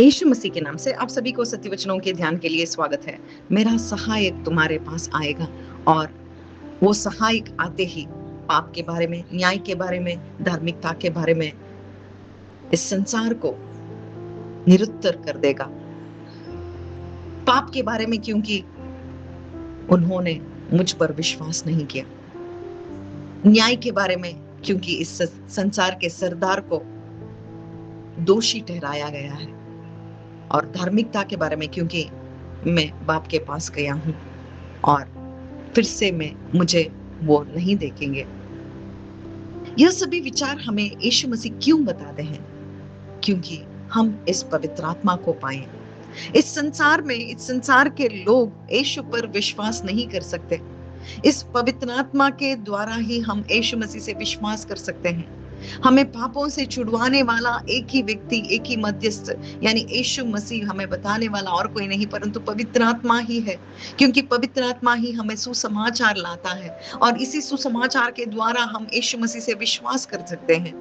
यीशु मसीह के नाम से आप सभी को सत्य वचनों के ध्यान के लिए स्वागत है। मेरा सहायक तुम्हारे पास आएगा और वो सहायक आते ही पाप के बारे में, न्याय के बारे में, धार्मिकता के बारे में इस संसार को निरुत्तर कर देगा। पाप के बारे में क्योंकि उन्होंने मुझ पर विश्वास नहीं किया। न्याय के बारे में क्योंकि इस संसार के सरदार को दोषी ठहराया गया है। और धार्मिकता के बारे में क्योंकि मैं बाप के पास गया हूं और फिर से मुझे वो नहीं देखेंगे। यह सभी विचार हमें यीशु मसीह क्यों बताते हैं? क्योंकि हम इस पवित्र आत्मा को पाएं। इस संसार में, इस संसार के लोग यीशु पर विश्वास नहीं कर सकते। इस पवित्र आत्मा के द्वारा ही हम यीशु मसीह से विश्वास कर सकते हैं। हमें पापों से छुड़वाने वाला एक ही व्यक्ति, एक ही मध्यस्थ यानी यीशु मसीह हमें बताने वाला और कोई नहीं परंतु पवित्र आत्मा ही है। क्योंकि पवित्र आत्मा ही हमें सुसमाचार लाता है और इसी सुसमाचार के द्वारा हम यीशु मसीह से विश्वास कर सकते हैं।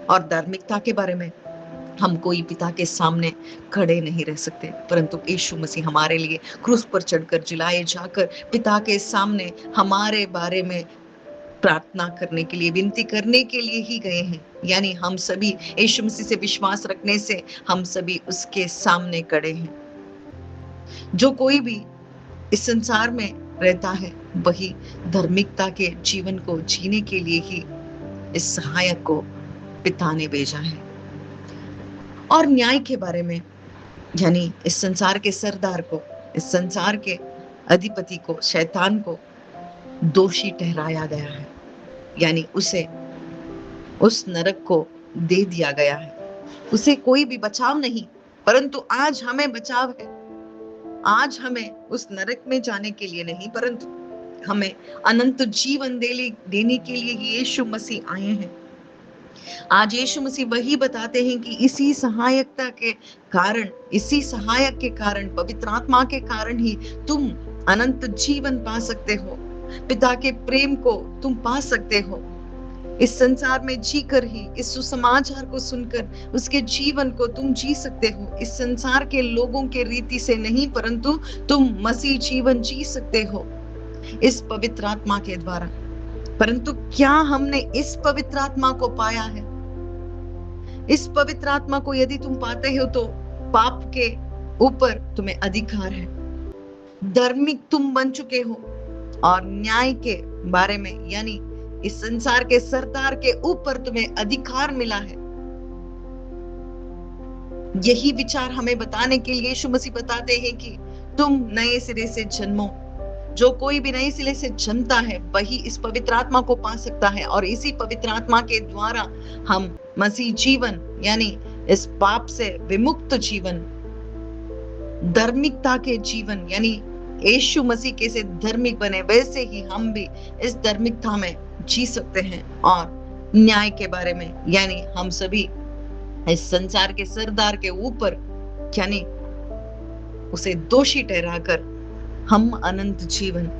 और धार्मिकता के बारे में हम कोई पिता के सामने खड़े नहीं रह सकते परंतु यीशु मसीह हमारे लिए क्रूस पर चढ़कर जिलाए जाकर पिता के सामने हमारे बारे में प्रार्थना करने के लिए, विनती करने के लिए ही गए हैं। यानी हम सभी यीशु मसीह से विश्वास रखने से हम सभी उसके सामने खड़े हैं। जो कोई भी इस संसार में रहता है वही धार्मिकता के जीवन को जीने के लिए ही इस सहायक को पिता ने भेजा है। और न्याय के बारे में यानी इस संसार के सरदार को, इस संसार के अधिपति को, शैतान को दोषी ठहराया गया है। यानी उसे उस नरक को दे दिया गया है। उसे कोई भी बचाव नहीं परंतु आज हमें बचाव है। आज हमें उस नरक में जाने के लिए नहीं परंतु हमें अनंत जीवन देने के लिए ही यीशु मसीह आए हैं। आज यीशु मसीह वही बताते हैं कि इसी सहायकता के कारण, इसी सहायक के कारण, पवित्र आत्मा के कारण ही तुम अनंत जीवन पा सकते हो। पिता के प्रेम को तुम पा सकते हो। इस संसार में जीकर ही, इस सुसमाचार को सुनकर उसके जीवन को तुम जी सकते हो। इस संसार के लोगों के रीति से नहीं परंतु तुम मसीह जीवन जी सकते हो इस पवित्र आत्मा के द्वारा। परंतु क्या हमने इस पवित्र आत्मा को पाया है? इस पवित्र आत्मा को यदि तुम पाते हो तो पाप के ऊपर तुम्हें अधिकार है। धार्मिक तुम बन चुके हो और न्याय के बारे में यानी इस संसार के सरदार के ऊपर तुम्हें अधिकार मिला है। यही विचार हमें बताने के लिए यीशु मसीह बताते हैं कि तुम नए सिरे से जन्मो। जो कोई भी नए सिरे से जन्मता है वही इस पवित्र आत्मा को पा सकता है और इसी पवित्र आत्मा के द्वारा हम मसीह जीवन यानी इस पाप से विमुक्त जीवन, धार्मिकता के जीवन यानी यीशु मसीह कैसे धार्मिक बने वैसे ही हम भी इस धार्मिकता में जी सकते हैं। और न्याय के बारे में यानी हम सभी इस संसार के सरदार के ऊपर यानी उसे दोषी ठहराकर हम अनंत जीवन,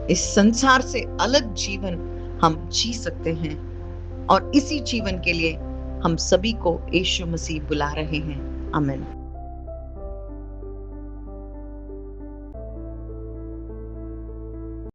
इस संसार से अलग जीवन हम जी सकते हैं। और इसी जीवन के लिए हम सभी को यीशु मसीह बुला रहे हैं। आमीन।